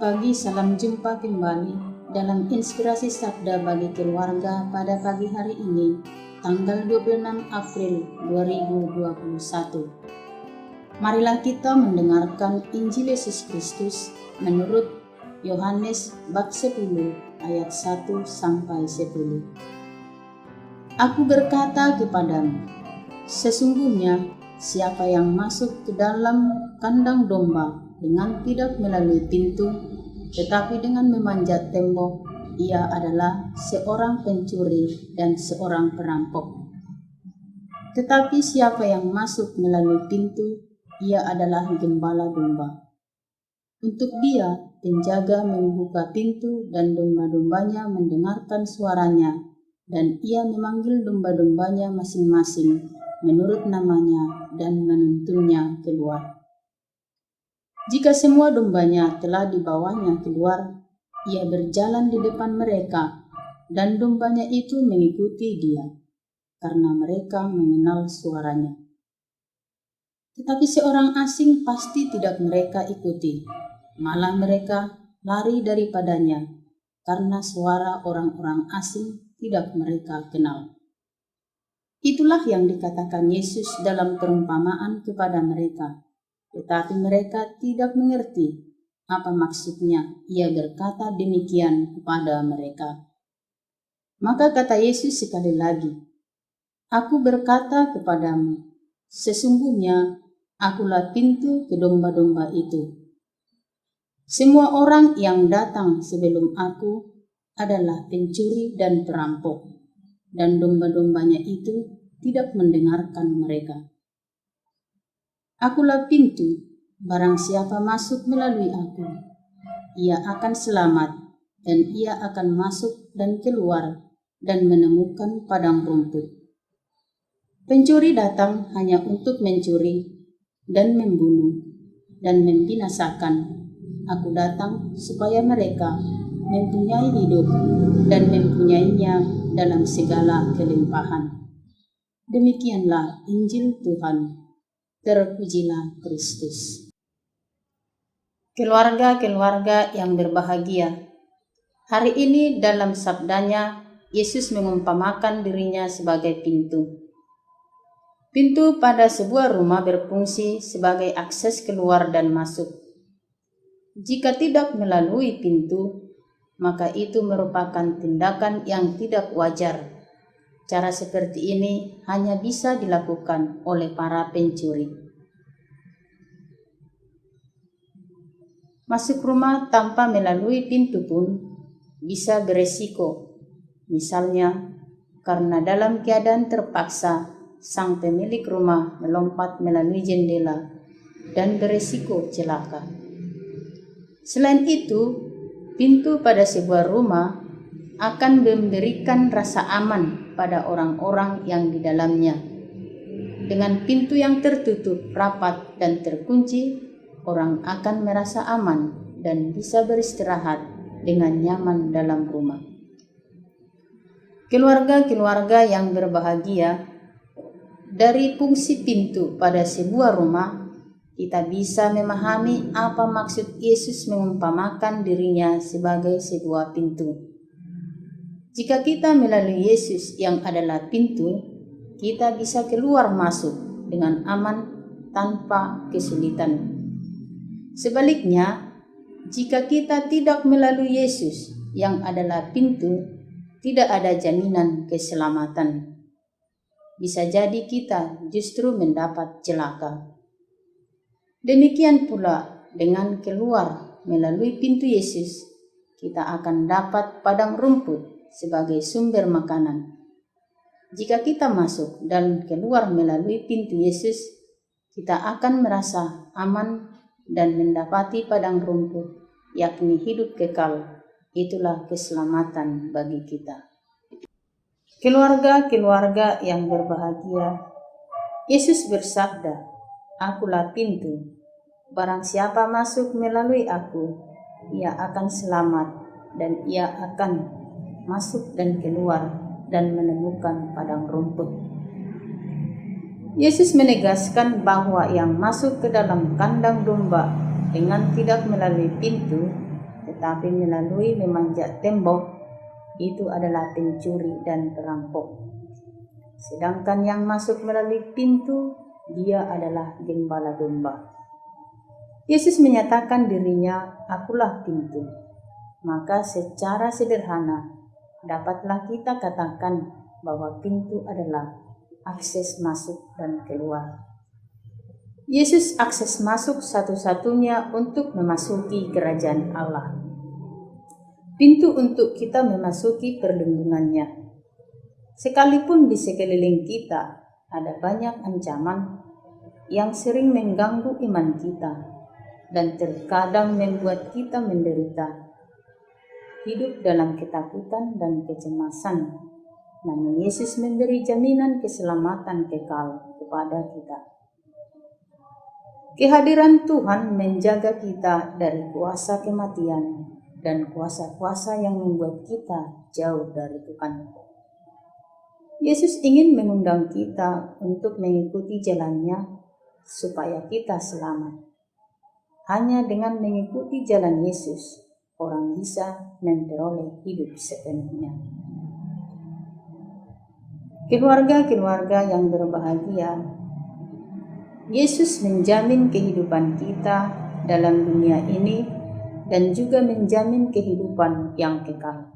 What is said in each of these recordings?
Selamat pagi, salam jumpa kembali dalam Inspirasi Sabda bagi Keluarga pada pagi hari ini, tanggal 26 April 2021. Marilah kita mendengarkan Injil Yesus Kristus menurut Yohanes bab 10 ayat 1 sampai 10. Aku berkata kepadamu, sesungguhnya siapa yang masuk ke dalam kandang domba dengan tidak melalui pintu, tetapi dengan memanjat tembok, ia adalah seorang pencuri dan seorang perampok. Tetapi siapa yang masuk melalui pintu, ia adalah gembala domba. Untuk dia, penjaga membuka pintu dan domba-dombanya mendengarkan suaranya, dan ia memanggil domba-dombanya masing-masing menurut namanya dan menuntunnya keluar. Jika semua dombanya telah dibawanya keluar, ia berjalan di depan mereka, dan dombanya itu mengikuti dia, karena mereka mengenal suaranya. Tetapi seorang asing pasti tidak mereka ikuti, malah mereka lari daripadanya, karena suara orang-orang asing tidak mereka kenal. Itulah yang dikatakan Yesus dalam perumpamaan kepada mereka. Tetapi mereka tidak mengerti apa maksudnya ia berkata demikian kepada mereka. Maka kata Yesus sekali lagi, Aku berkata kepadamu, sesungguhnya akulah pintu ke domba-domba itu. Semua orang yang datang sebelum aku adalah pencuri dan perampok, dan domba-dombanya itu tidak mendengarkan mereka. Akulah pintu, barang siapa masuk melalui aku, ia akan selamat, dan ia akan masuk dan keluar dan menemukan padang rumput. Pencuri datang hanya untuk mencuri dan membunuh dan membinasakan. Aku datang supaya mereka mempunyai hidup dan mempunyainya dalam segala kelimpahan. Demikianlah Injil Tuhan. Terpujilah Kristus. Keluarga-keluarga yang berbahagia, hari ini dalam sabdanya, Yesus mengumpamakan dirinya sebagai pintu. Pintu pada sebuah rumah berfungsi sebagai akses keluar dan masuk. Jika tidak melalui pintu, maka itu merupakan tindakan yang tidak wajar. Cara seperti ini hanya bisa dilakukan oleh para pencuri. Masuk rumah tanpa melalui pintu pun bisa beresiko. Misalnya, karena dalam keadaan terpaksa, sang pemilik rumah melompat melalui jendela dan beresiko celaka. Selain itu, pintu pada sebuah rumah akan memberikan rasa aman pada orang-orang yang di dalamnya. Dengan pintu yang tertutup rapat dan terkunci, orang akan merasa aman dan bisa beristirahat dengan nyaman dalam rumah. Keluarga-keluarga yang berbahagia, dari fungsi pintu pada sebuah rumah, kita bisa memahami apa maksud Yesus mengumpamakan dirinya sebagai sebuah pintu. Jika kita melalui Yesus yang adalah pintu, kita bisa keluar masuk dengan aman tanpa kesulitan. Sebaliknya, jika kita tidak melalui Yesus yang adalah pintu, tidak ada jaminan keselamatan. Bisa jadi kita justru mendapat celaka. Demikian pula dengan keluar melalui pintu Yesus, kita akan dapat padang rumput sebagai sumber makanan. Jika kita masuk dan keluar melalui pintu Yesus, kita akan merasa aman dan mendapati padang rumput, yakni hidup kekal. Itulah keselamatan bagi kita. Keluarga-keluarga yang berbahagia, Yesus bersabda, Akulah pintu. Barang siapa masuk melalui aku, ia akan selamat dan ia akan masuk dan keluar dan menemukan padang rumput. Yesus menegaskan bahwa yang masuk ke dalam kandang domba dengan tidak melalui pintu tetapi melalui memanjat tembok, itu adalah pencuri dan perampok. Sedangkan yang masuk melalui pintu, dia adalah gembala domba. Yesus menyatakan dirinya, "Akulah pintu." Maka secara sederhana, dapatlah kita katakan bahwa pintu adalah akses masuk dan keluar. Yesus akses masuk satu-satunya untuk memasuki kerajaan Allah. Pintu untuk kita memasuki perlindungannya. Sekalipun di sekeliling kita ada banyak ancaman yang sering mengganggu iman kita dan terkadang membuat kita menderita, hidup dalam ketakutan dan kecemasan, namun Yesus memberi jaminan keselamatan kekal kepada kita. Kehadiran Tuhan menjaga kita dari kuasa kematian dan kuasa-kuasa yang membuat kita jauh dari Tuhan. Yesus ingin mengundang kita untuk mengikuti jalannya supaya kita selamat. Hanya dengan mengikuti jalan Yesus, orang bisa memperoleh hidup sepenuhnya. Keluarga-keluarga yang berbahagia, Yesus menjamin kehidupan kita dalam dunia ini dan juga menjamin kehidupan yang kekal.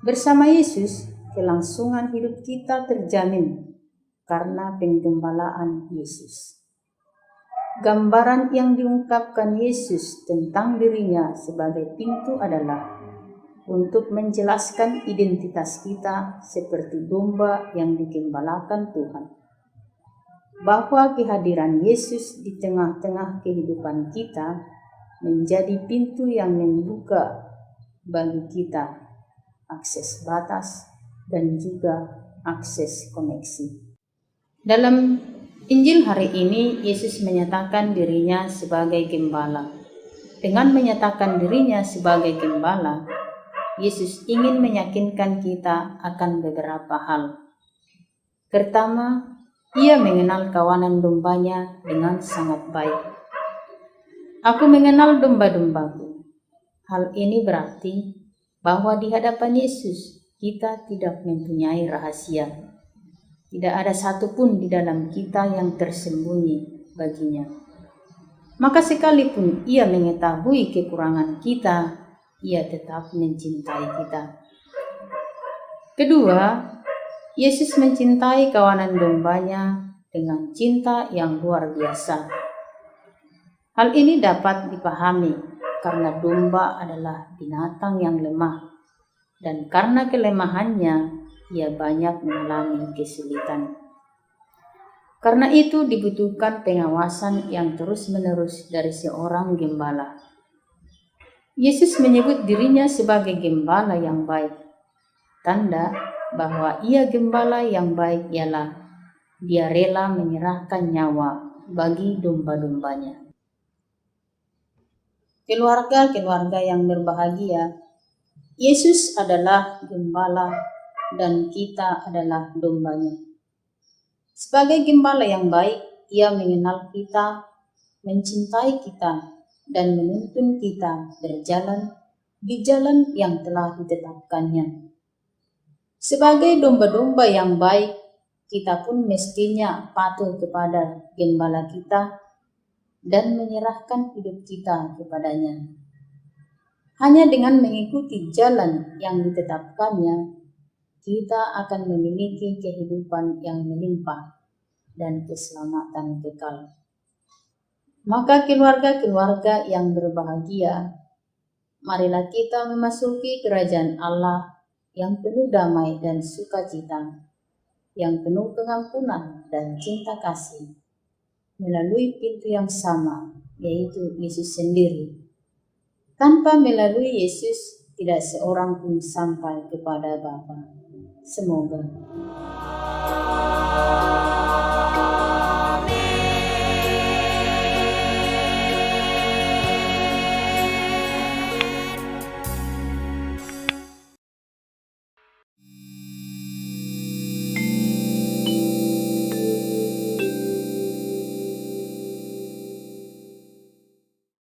Bersama Yesus, kelangsungan hidup kita terjamin karena penggembalaan Yesus. Gambaran yang diungkapkan Yesus tentang dirinya sebagai pintu adalah untuk menjelaskan identitas kita seperti domba yang digembalakan Tuhan. Bahwa kehadiran Yesus di tengah-tengah kehidupan kita menjadi pintu yang membuka bagi kita akses batas dan juga akses koneksi. Dalam Injil hari ini, Yesus menyatakan dirinya sebagai gembala. Dengan menyatakan dirinya sebagai gembala, Yesus ingin meyakinkan kita akan beberapa hal. Pertama, Ia mengenal kawanan dombanya dengan sangat baik. "Aku mengenal domba-dombaku." Hal ini berarti bahwa di hadapan Yesus kita tidak mempunyai rahasia. Tidak ada satupun di dalam kita yang tersembunyi baginya. Maka sekalipun Ia mengetahui kekurangan kita, Ia tetap mencintai kita. Kedua, Yesus mencintai kawanan dombanya dengan cinta yang luar biasa. Hal ini dapat dipahami karena domba adalah binatang yang lemah, dan karena kelemahannya, ia banyak mengalami kesulitan. Karena itu dibutuhkan pengawasan yang terus-menerus dari seorang gembala. Yesus menyebut dirinya sebagai gembala yang baik. Tanda bahwa Ia gembala yang baik ialah Dia rela menyerahkan nyawa bagi domba-dombanya. Keluarga-keluarga yang berbahagia, Yesus adalah gembala dan kita adalah dombanya. Sebagai gembala yang baik, Ia mengenal kita, mencintai kita, dan menuntun kita berjalan di jalan yang telah ditetapkannya. Sebagai domba-domba yang baik, kita pun mestinya patuh kepada gembala kita dan menyerahkan hidup kita kepadanya. Hanya dengan mengikuti jalan yang ditetapkannya, kita akan memiliki kehidupan yang melimpah dan keselamatan kekal. Maka keluarga-keluarga yang berbahagia, marilah kita memasuki kerajaan Allah yang penuh damai dan sukacita, yang penuh pengampunan dan cinta kasih, melalui pintu yang sama, yaitu Yesus sendiri. Tanpa melalui Yesus, tidak seorang pun sampai kepada Bapa. Semoga